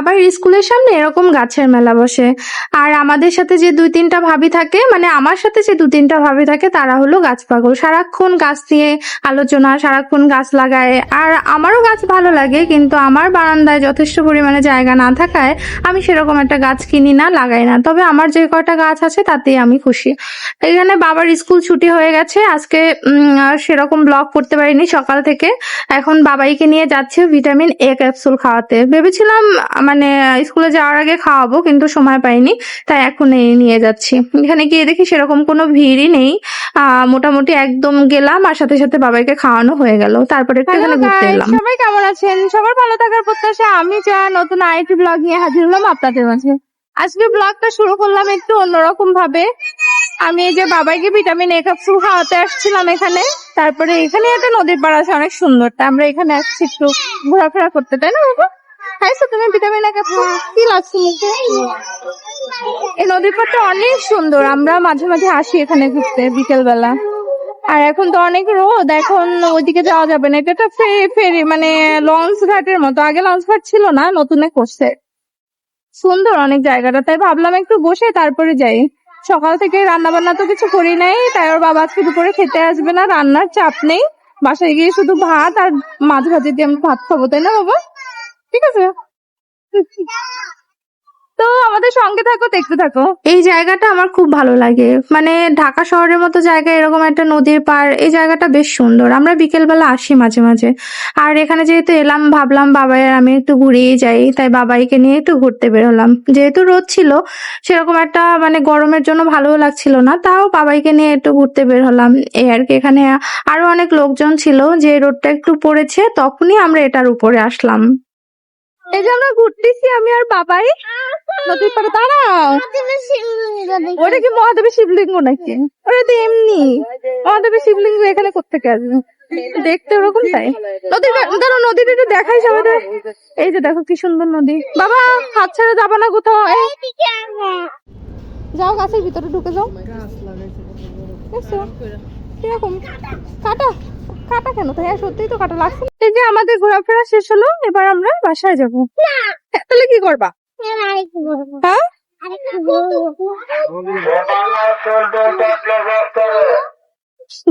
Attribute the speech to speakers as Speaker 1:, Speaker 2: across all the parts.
Speaker 1: বাবার স্কুলের সামনে এরকম গাছের মেলা বসে। আর আমাদের সাথে যে 2-3টা ভাবি থাকে, মানে আমার সাথে যে 2-3টা ভাবি থাকে, তারা হলো গাছ পাগল। সারাক্ষণ গাছ নিয়ে আলোচনা, সারাক্ষণ গাছ লাগায়। আর আমারও গাছ ভালো লাগে, কিন্তু আমার বারান্দায় যথেষ্ট পরিমাণে জায়গা না থাকায় আমি সেরকম একটা গাছ কিনি না, লাগাই না। তবে আমার যে কয়টা গাছ আছে তাতেই আমি খুশি। এখানে বাবার স্কুল ছুটি হয়ে গেছে আজকে, আর সেরকম ব্লগ করতে পারিনি সকাল থেকে। এখন বাবাইকে নিয়ে যাচ্ছে ভিটামিন এ ক্যাপসুল খাওয়াতে। ভেবেছিলাম মানে স্কুলে যাওয়ার আগে খাওয়াবো, কিন্তু সময় পাইনি, তাই এখন নিয়ে যাচ্ছি। এখানে গিয়ে দেখি সেরকম কোনো ভিড়ই নেই। মোটামুটি একদম গেলাম আর সাথে সাথে বাবাইকে খাওয়ানো হয়ে গেল, তারপরে একটু এখানে ঘুরতে এলাম। সবাই কেমন আছেন? সবার ভালো থাকার প্রত্যাশা। আমি যা নতুন আরেকটি ব্লগ নিয়ে হাজির হলাম আপনাদের মাঝে। আজকে ব্লগটা শুরু করলাম একটু অন্যরকম ভাবে। আমি এই যে বাবাইকে ভিটামিন এ ক্যাপসুল খাওয়াতে আসছিলাম এখানে। তারপরে এখানে একটা নদীর পাড় আছে অনেক সুন্দর, তা আমরা এখানে আসছি একটু ঘোরাফেরা করতে, তাই না বাবা? খাইছো তুমি ভিটামিন এ ক্যাপসুল? কি লাগছে মুখে? এই নদীর পাড়টা অনেক সুন্দর, আমরা মাঝে মাঝে আসি এখানে ঘুরতে বিকেল বেলা। আর এখন তো অনেক রোদ, এখন ওইদিকে যাওয়া যাবে না। এটা একটা ফেরি মানে লঞ্চ ঘাটের মতো, আগে লঞ্চ ঘাট ছিল না, নতুনে করছে। সুন্দর অনেক জায়গাটা, তাই ভাবলাম একটু বসে তারপরে যাই। সকাল থেকে রান্না বান্না তো কিছু করি নাই, তাই ওর বাবা আজকে দুপুরে খেতে আসবে না, রান্নার চাপ নেই। বাসায় গিয়ে শুধু ভাত আর মাছ ভাজি দিয়ে আমি ভাত খাবো, তাই না বাবা? ঠিক আছে, তো আমাদের সঙ্গে থাকো, দেখতে থাকো। এই জায়গাটা আমার খুব ভালো লাগে, মানে ঢাকা শহরের মতো জায়গায় এরকম একটা নদীর পাড়, এই জায়গাটা বেশ সুন্দর। আমরা বিকেল বেলা আসি মাঝে মাঝে। আর এখানে যেহেতু এলাম, ভাবলাম বাবাই আর আমি একটু ঘুরেই যাই, তাই বাবাইকে নিয়ে একটু ঘুরতে বেরোলাম। যেহেতু রোদ ছিল, সেরকম একটা মানে গরমের জন্য ভালোও লাগছিল না, তাও বাবাইকে নিয়ে একটু ঘুরতে বের হলাম, এই আর কি। এখানে আরো অনেক লোকজন ছিল, যে রোদটা একটু পড়েছে তখনই আমরা এটার উপরে আসলাম। এই যে আমরা ঘুরতেছি আমি আর বাবাই নদীর পাড়ে। দাঁড়াও, ওটা কি মহাদেবের শিবলিঙ্গ নাকি? ওটা তো এমনি মহাদেবের শিবলিঙ্গ, এখানে কোত্থেকে আসবে? দেখতে ওরকম তাই। নদীর ধরো নদীটা একটু দেখাই সবাই। এই যে দেখো কি সুন্দর নদী। বাবা হাত ছেড়ে যাবা না কোথাও, যাও গাছের ভিতরে ঢুকে যাও। কিরকম কাটা কাটা কেন? তাই সত্যিই তো কাটা লাগছে। এই যে আমাদের ঘোরাফেরা শেষ হলো, এবার আমরা বাসায় যাবো। তাহলে কি করবা? হ্যাঁ,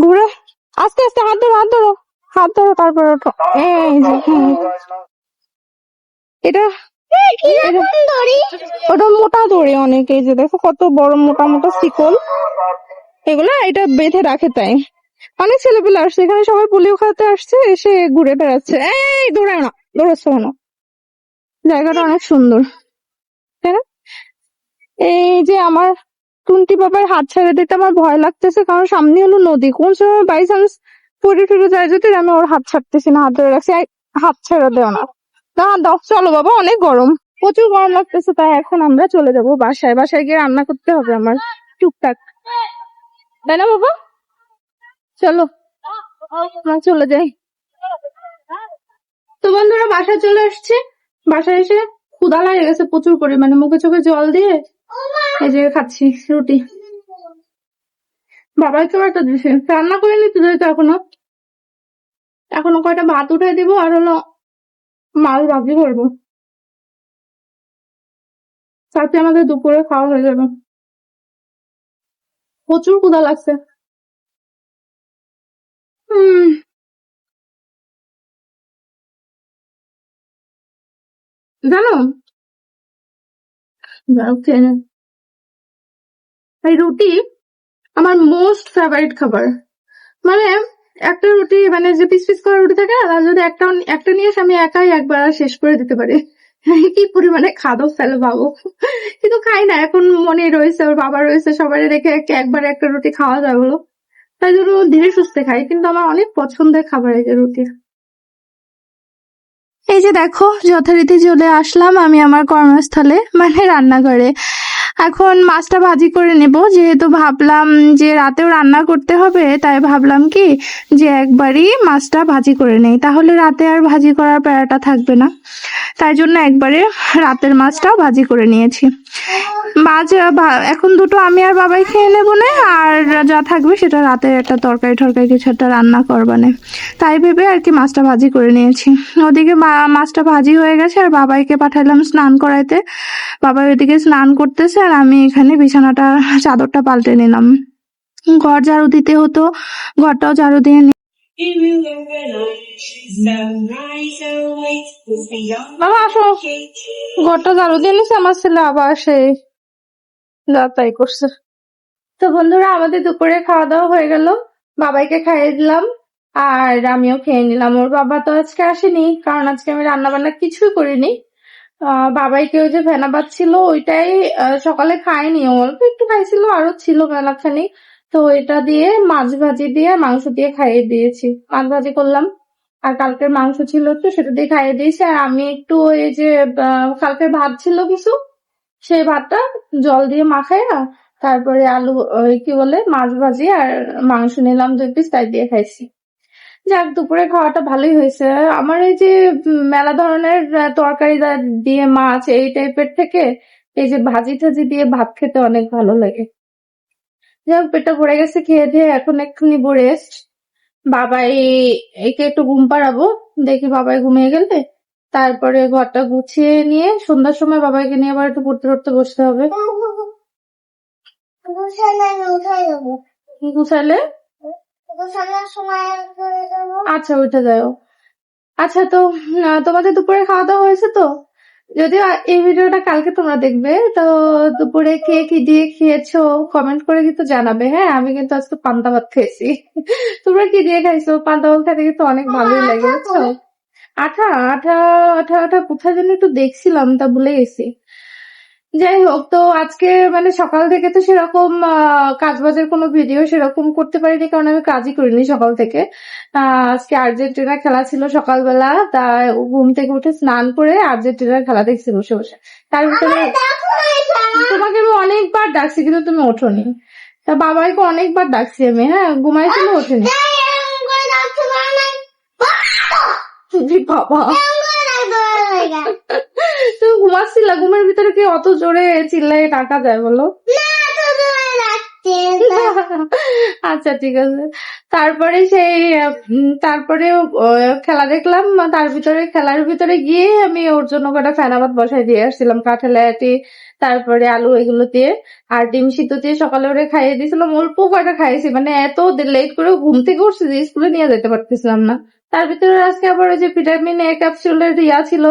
Speaker 1: ঘুরে আস্তে আস্তে হাত ধরো, হাত ধরো, হাত ধরো, তারপর ওঠো। এই যে এটা ওটা মোটা দড়ি অনেক, এই যে দেখো কত বড় মোটা মোটা শিকল, এগুলা এটা বেঁধে রাখে। তাই অনেক ছেলেপেলে আসছে এখানে, সবাই পোলিও খাওয়াতে আসছে, এসে ঘুরে বেড়াচ্ছে। এই দৌড়ায় না, দৌড়াচ্ছ কেন? জায়গাটা অনেক সুন্দর, তাই না? এই যে আমার টুন্টি বাবার হাত ছেড়ে দিতে আমার ভয় লাগতেছে, কারণ সামনে হলো নদী, কোন সময় বাই চান্স পড়ে টুরে যায় যদি। আমি ওর হাত ছাড়তেছি না, হাত ধরে রাখছি। হাত ছেড়ে দেও না, না দাও। চলো বাবা, অনেক গরম, প্রচুর গরম লাগতেছে। তাই এখন আমরা চলে যাবো বাসায়। বাসায় গিয়ে রান্না করতে হবে আমার টুকটাক, তাই না বাবা? চলো আমরা চলে যাই। তো বন্ধুরা বাসায় চলে আসছে। বাসায় এসে ক্ষুধা লাগে গেছে প্রচুর পরিমাণে, মুখে চোখে জল দিয়ে এই যে খাচ্ছি রুটি। বাবাই তো একটা দিছে, রান্না করে নিতে যেত এখনো। এখনো কয়টা ভাত উঠে দিব, আর হলো মাছ ভাজি করবো, তাতে আমাদের দুপুরে খাওয়া হয়ে যাবে। প্রচুর ক্ষুধা লাগছে। জানো এই রুটি আমার মোস্ট ফেভারিট খাবার। মানে একটা রুটি, মানে যে পিস পিস করে রুটি থাকে, আর যদি একটা নিয়ে আমি একাই একবার শেষ করে দিতে পারি। কি পরিমাণে খাদো ফেলে ভাবো। কিন্তু খাই না, এখন মনে রয়েছে, ওর বাবা রয়েছে, সবাই রেখে একবারে একটা রুটি খাওয়া যায় বলো, তাই জন্য ধীরে সুস্থে খাই। কিন্তু আমার অনেক পছন্দের খাবার এই যে রুটি। এই যে দেখো যথারীতি চলে আসলাম আমি আমার কর্মস্থলে, মানে রান্নাঘরে। এখন মাছটা ভাজি করে নেব, যেহেতু ভাবলাম যে রাতেও রান্না করতে হবে, তাই ভাবলাম কি যে একবারই মাছটা ভাজি করে নেই, তাহলে রাতে আর ভাজি করার প্যারাটা থাকবে না। তাই জন্য একবারে রাতের মাছটাও ভাজি করে নিয়েছি। মাছ এখন দুটো আমি আর বাবাই খেয়ে নেবো না, আর যা যা থাকবে সেটা রাতের একটা তরকারি ঠরকারি কিছু একটা রান্না করবানে, তাই ভেবে আর কি মাছটা ভাজি করে নিয়েছি। ওদিকে মাছটা ভাজি হয়ে গেছে আর বাবাইকে পাঠালাম স্নান করাইতে। বাবা ওইদিকে স্নান করতেছে আর আমি এখানে বিছানাটা চাদরটা পাল্টে নিলাম। ঘর ঝাড়ু দিতে হতো, ঘরটাও ঝাড়ু দিয়ে বাবা আসো, ঘরটা ঝাড়ু দিয়ে নিছে, আমার ছেলে আবার সেই যা তাই করছে। তো বন্ধুরা আমাদের দুপুরে খাওয়া দাওয়া হয়ে গেল, বাবাইকে খাইয়ে দিলাম আর আমিও খেয়ে নিলাম। ওর বাবা তো আজকে আসেনি, কারণ আজকে আমি রান্না বান্না কিছুই করিনি। বাবাইকে ওই যে ফেনা ভাত ছিল ওইটাই সকালে খায়নি, অল্প একটু খাইছিল, আরো ছিল মেলাখানি। তো এটা দিয়ে মাছ ভাজি দিয়ে মাংস দিয়ে খাইয়ে দিয়েছি, মাছ ভাজি করলাম আর কালকের মাংস ছিল তো সেটা দিয়ে খাইয়ে দিয়েছি। আর আমি একটু ওই যে কালকের ভাত ছিল কিছু, সেই ভাতটা জল দিয়ে মাখাইয়া তারপরে আলু ওই কি বলে মাছ ভাজি আর মাংস নিলাম 2 পিস, তাই দিয়ে খাইছি। যাক দুপুরে খাওয়াটা ভালোই হয়েছে। আমার এই যে মেলা ধরনের তরকারি দিয়ে মাছ এই টাইপের থেকে এই যে ভাজি টাজি দিয়ে ভাত খেতে অনেক ভালো লাগে। যাক পেটটা ভরে গেছে খেয়ে দিয়ে, এখন এক্ষুনি রেস্ট। বাবাই একে একটু ঘুম পাড়াবো, দেখি বাবাই ঘুমিয়ে গেলে তারপরে ঘরটা গুছিয়ে নিয়ে সন্ধ্যার সময় বাবাইকে নিয়ে আবার একটু পড়তে পড়তে বসতে হবে। কি গুছাইলে? আচ্ছা উঠে যাও। আচ্ছা তো তোমাদের দুপুরে খাওয়া দাওয়া হয়েছে তো? যদিও এই ভিডিওটা কালকে তোমরা দেখবে, তো দুপুরে কে কি দিয়ে খেয়েছো কমেন্ট করে কিন্তু জানাবে। হ্যাঁ আমি কিন্তু আজকে পান্তা ভাত খেয়েছি। তোমরা কি দিয়ে খাইছো? পান্তা ভাত খেতে কিন্তু অনেক ভালোই লাগে বুঝছো। আঠা আঠা আঠা আঠা কোথায় যেন একটু দেখছিলাম, তা ভুলে গেছি। যাই হোক, তো আজকে মানে সকাল থেকে তো সেরকম কাজ বাজের কোনো ভিডিও সেরকম করতে পারিনি, কারণ আমি কাজই করিনি সকাল থেকে। আজকে আর্জেন্টিনা খেলা ছিল সকালবেলা, তা ঘুম থেকে উঠে স্নান করে আর্জেন্টিনার খেলা দেখছি বসে বসে। তার ভিতরে তোমাকে আমি অনেকবার ডাকছি কিন্তু তুমি ওঠোনি। তা বাবাইকে অনেকবার ডাকছি আমি, হ্যাঁ ঘুমাইছিল ওঠেনি। বাবা তুমি ঘুমাচ্ছিলা, ঘুমের ভিতরে কি অত জোরে চিল্লাই ডাকা যায় বলো? আচ্ছা ঠিক আছে। তারপরে সেই তারপরে খেলা দেখলাম, তার ভিতরে খেলার ভিতরে গিয়ে আমি ওর জন্য কটা ফেনা ভাত বসাই দিয়ে আসছিলাম, কাঁঠালি আটি তারপরে আলু এগুলো দিয়ে আর ডিম সিদ্ধ দিয়ে সকালে ওরে খাইয়ে দিয়েছিলাম। অল্প কয়টা খাইয়েছি, মানে এত লেট করে ঘুম থেকে উঠছি যে স্কুলে নিয়ে যেতে পারতেছিলাম না। তার ভিতরে আজকে আবার ওই যে ভিটামিন এ ক্যাপসুলের ইয়া ছিল,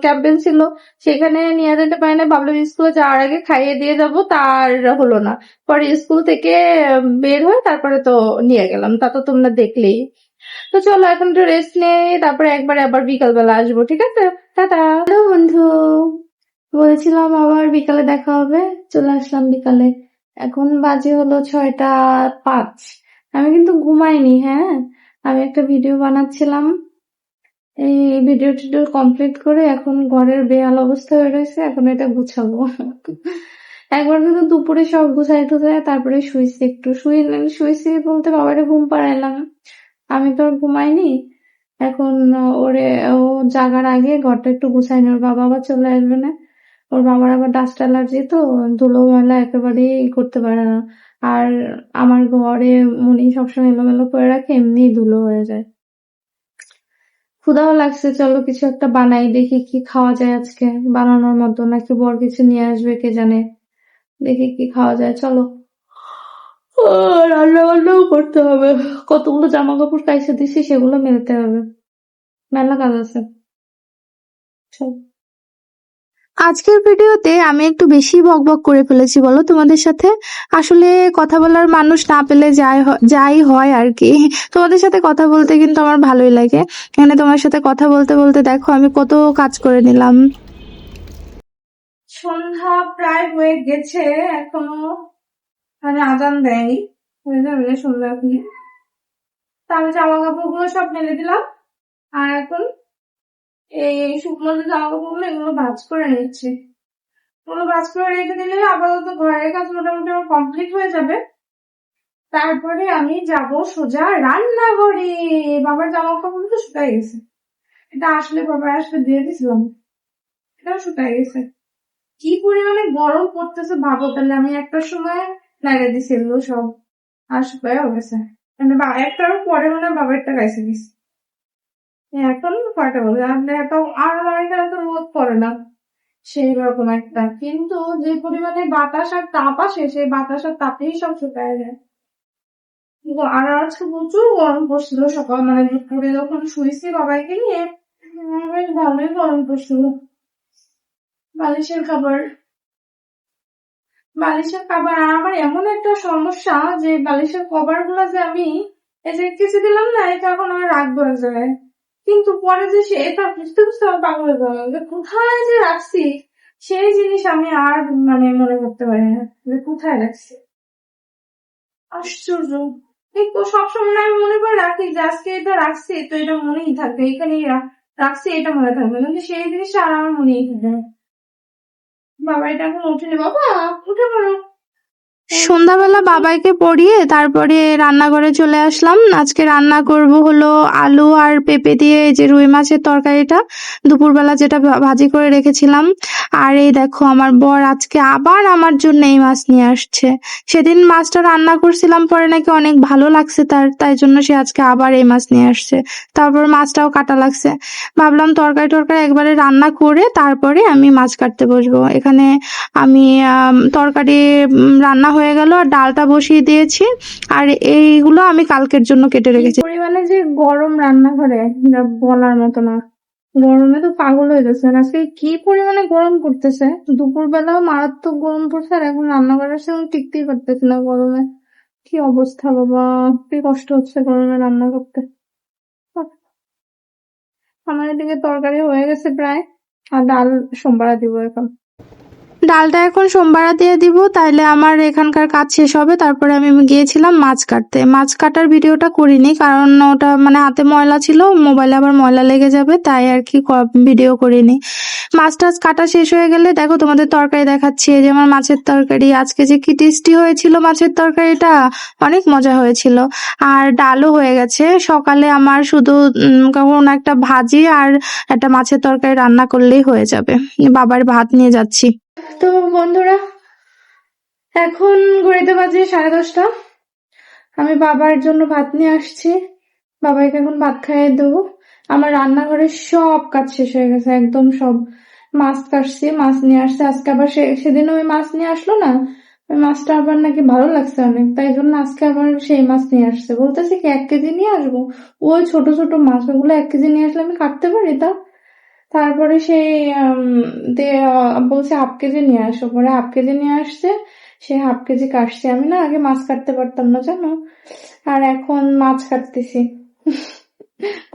Speaker 1: ক্যাম্পেইন ছিল, সেখানে নিয়ে যেতে পারি না, ভাবলাম স্কুলে যাওয়ার আগে খাইয়ে দিয়ে যাব, তার হলো না। পরে স্কুল থেকে বের হয়ে তারপরে তো নিয়ে গেলাম, তা তো তোমরা দেখলেই। তো চলো এখন একটু রেস্ট নেই, তারপরে একবারে আবার বিকাল বেলা আসবো, ঠিক আছে? টাটা। হ্যালো বন্ধু, বলেছিলাম আবার বিকালে দেখা হবে, চলে আসলাম বিকালে। এখন বাজে হলো 6টা 5। আমি কিন্তু ঘুমাইনি, হ্যাঁ আমি একটা ভিডিও বানাচ্ছিলাম, এই ভিডিও টিডিও কমপ্লিট করে এখন ঘরের বেহাল অবস্থা হয়ে রয়েছে, এখন এটা গুছাবো। একবার কিন্তু দুপুরে সব গুছাই টুছাই তারপরে শুয়েছি, একটু শুয়েছি বলতে বাবারে ঘুম পাড়াইলাম, আমি তো আর ঘুমাইনি। এখন ওরে ও জাগার আগে ঘরটা একটু গুছাই নি, ওর বাবা আবার চলে আসবে না। ওর বাবার আবার ডাস্ট অ্যালার্জি, তো ধুলো ময়লা একেবারেই করতে পারে না। আর আমার ঘরে উনি সবসময় এলোমেলো করে রাখে, এমনি ধুলো হয়ে যায়। ক্ষুধাও লাগছে, চলো কিছু একটা বানাই, দেখি কি খাওয়া যায় আজকে, বানানোর মতো নাকি বর কিছু নিয়ে আসবে কে জানে। দেখি কি খাওয়া যায়, চলো। রান্না বান্নাও করতে হবে, কতগুলো জামা কাপড় কাইসে দিছি সেগুলো মেলতে হবে, মেলা কাজ আছে। চল। আজকের ভিডিওতে আমি একটু বেশি বকবক করে ফেলেছি বলো তোমাদের সাথে। আসলে কথা বলার মানুষ না পেলে যাই হয় আর কি। তোমাদের সাথে কথা বলতে কিন্তু আমার ভালোই লাগে। এখানে তোমার সাথে কথা বলতে বলতে দেখো আমি কত কাজ করে নিলাম। সন্ধ্যা প্রায় হয়ে গেছে, এখনো মানে আজান দেয়নি, হয়ে যাবে সন্ধ্যা এখনই। তা আমি জামা কাপড় গুলো সব মেলে দিলাম আর এখন এই শুকনো যে জামা কাপড় গুলো এগুলো ভাঁজ করে নিচ্ছি। এগুলো ভাঁজ করে রেখে দিলে আপাতত ঘরের কাজ মোটামুটি আমার কমপ্লিট হয়ে যাবে। তারপরে আমি যাব সোজা রান্নাঘরে। বাবার জামা কাপড় তো শুকাই গেছে, এটা আসলে বাবার আসলে দিয়ে দিয়েছিলাম, এটাও শুকাই গেছে। কি পরিমাণে গরম পড়তেছে ভাবো, তাহলে আমি একটা সময় লাগিয়ে দিছি এগুলো সব। আসবে গেছে মানে একটার পরে মানে বাবারটা গাইছে গেছে এখন কয়টা বলবে আপনি এত আর আমার এখানে তো রোদ পড়ে না সেই রকম একটা কিন্তু যে পরিমাণে বাতাস আর তাপ আসে সেই বাতাস আর তাপেই সব শুকায় যায় আর আজকে প্রচুর গরম পড়ছিল সকাল মানে দুপুরে যখন শুয়েছি বাবাইকে নিয়ে বেশ ভালোই গরম পড়ছিল বালিশের খাবার আর আমার এমন একটা সমস্যা যে বালিশের কভার গুলা যে আমি এই যে কিছু দিলাম না এটা এখন আমার রাখবো এক জায়গায় কিন্তু পরে যে সে এটা বুঝতে বুঝতে আমার পাগল হয়ে গেল যে কোথায় যে রাখছি সেই জিনিস আমি আর মানে মনে করতে পারি না যে কোথায় রাখছি আশ্চর্য এই তো সবসময় আমি মনে করে রাখি যে আজকে এটা রাখছি তো এটা মনেই থাকবে এখানেই রাখছি এটা মনে থাকবে কিন্তু সেই জিনিসটা আর আমার মনেই থাকবে না। বাবা এটা এখন উঠেনি বাবা উঠে পড়ো সন্ধ্যাবেলা বাবাইকে পড়িয়ে তারপরে রান্নাঘরে চলে আসলাম আজকে রান্না করব হলো আলু আর পেঁপে দিয়ে এই যে রুই মাছের তরকারিটা দুপুরবেলা যেটা ভাজি করে রেখেছিলাম আর এই দেখো আমার বর আজকে আবার আমার জন্য এই মাছ নিয়ে আসছে সেদিন মাছটা রান্না করছিলাম পরে নাকি অনেক ভালো লাগছে তাই জন্য সে আজকে আবার এই মাছ নিয়ে আসছে তারপর মাছটাও কাটা লাগছে ভাবলাম তরকারি একবারে রান্না করে তারপরে আমি মাছ কাটতে বসবো এখানে আমি তরকারি রান্না হয়ে গেল আর ডালটা বসিয়ে দিয়েছি আর এইগুলো আমি কালকের জন্য কেটে রেখেছি পরিমাণে যে গরম রান্নাঘরে যা বলার মতো না গরমে তো পাগল হয়ে যাচ্ছে আজকে কি পরিমাণে গরম পড়তেছে দুপুরবেলাও মারাত্মক গরম পড়ছে আর এখন রান্নাঘরের সঙ্গে টিকতেই পারতেছি না গরমে কি অবস্থা বাবা কি কষ্ট হচ্ছে গরমে রান্না করতে আমার এদিকে তরকারি হয়ে গেছে প্রায় আর ডাল সোমবার দিব এখন ডালটা এখন সোমবার দিয়ে দিব তাইলে আমার এখানকার কাজ শেষ হবে তারপরে আমি গিয়েছিলাম মাছ কাটতে মাছ কাটার ভিডিওটা করিনি কারণ ওটা মানে হাতে ময়লা ছিল মোবাইলে আবার ময়লা লেগে যাবে তাই আর কি ভিডিও করিনি মাছ টাছ কাটা শেষ হয়ে গেলে দেখো তোমাদের তরকারি দেখাচ্ছি এই যে আমার মাছের তরকারি আজকে যে কি টেস্টি হয়েছিল মাছের তরকারিটা অনেক মজা হয়েছিল আর ডালও হয়ে গেছে সকালে আমার শুধু কখন একটা ভাজি আর একটা মাছের তরকারি রান্না করলেই হয়ে যাবে বাবার ভাত নিয়ে যাচ্ছি তো বন্ধুরা এখন ঘড়িতে বাজে 10:30 আমি বাবার জন্য ভাত নিয়ে আসছি বাবাকে এখন ভাত খাইয়ে দেবো আমার রান্নাঘরের সব কাজ শেষ হয়ে গেছে একদম সব মাছ কাটছি মাছ নিয়ে আসছে আজকে আবার সেদিন ওই মাছ নিয়ে আসলো না ওই মাছটা আবার নাকি ভালো লাগছে অনেক তাই জন্য আজকে আবার সেই মাছ নিয়ে আসছে বলতেছে কি 1 কেজি নিয়ে আসবো ওই ছোট ছোট মাছ ওগুলো 1 কেজি নিয়ে আসলে আমি কাটতে পারি তা তারপরে সেই বলছে 1/2 কেজি নিয়ে আসো পরে 1/2 কেজি নিয়ে আসছে সে 1/2 কেজি কাটছে আমি না আগে মাছ কাটতে পারতাম না জানো আর এখন মাছ কাটতেছি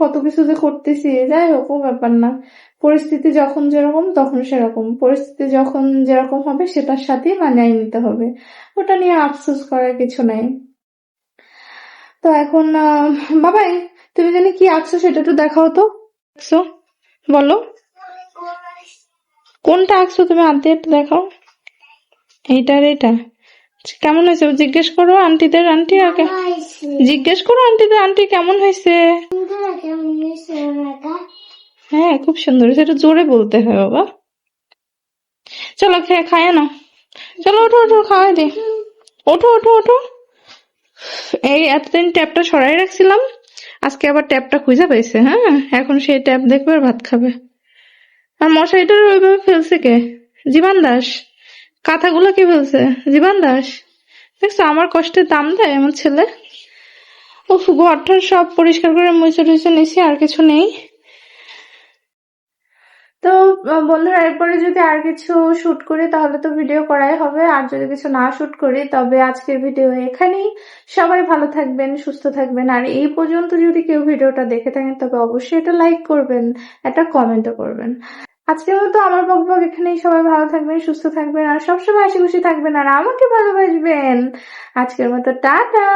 Speaker 1: কত কিছু যে করতেছি যাই হোক ও ব্যাপার না পরিস্থিতি যখন যেরকম তখন সেরকম পরিস্থিতি যখন যেরকম হবে সেটার সাথেই মানিয়ে নিতে হবে ওটা নিয়ে আফসোস করার কিছু নাই তো এখন বাবাই তুমি জানি কি আঁকছো সেটা একটু দেখাও তো বলো কোনটা আঁকছো তুমি আনতে একটু দেখাও এইটা আর এটা কেমন হয়েছে জিজ্ঞেস করো আন্টিদের আন্টি আগে জিজ্ঞেস করো আন্টিদের আন্টি কেমন হয়েছে হ্যাঁ খুব সুন্দর হয়েছে একটু জোরে বলতে হয় বাবা চলো খায় না চলো ওঠো ওঠো খাওয়াই দে ওঠো ওঠো ওঠো এই এতদিন ট্যাপটা সরাই রাখছিলাম আজকে আবার ট্যাপটা খুঁজে পাইছে হ্যাঁ এখন সেই ট্যাপ দেখবে আর ভাত খাবে আর মশারিটা ওইভাবে ফেলছে কে জীবন দাস কাঁথাগুলো কে ফেলছে জীবন দাস দেখছো আমার কষ্টের দাম দেয় আমার ছেলে ও ঘরটার সব পরিষ্কার করে মুছে টুছে নিছি আর কিছু নেই তো বন্ধুরা এরপরে যদি আর কিছু শুট করি তাহলে তো ভিডিও করাই হবে আর যদি কিছু না শুট করি তবে আজকের ভিডিও এখানেই সবাই ভালো থাকবেন সুস্থ থাকবেন আর এই পর্যন্ত যদি কেউ ভিডিওটা দেখে থাকেন তবে অবশ্যই এটা লাইক করবেন একটা কমেন্টও করবেন আজকের মতো আমার বকবক এখানেই সবাই ভালো থাকবেন সুস্থ থাকবেন আর সবসময় হাসি খুশি থাকবেন আর আমাকে ভালোবাসবেন আজকের মতো টাটা।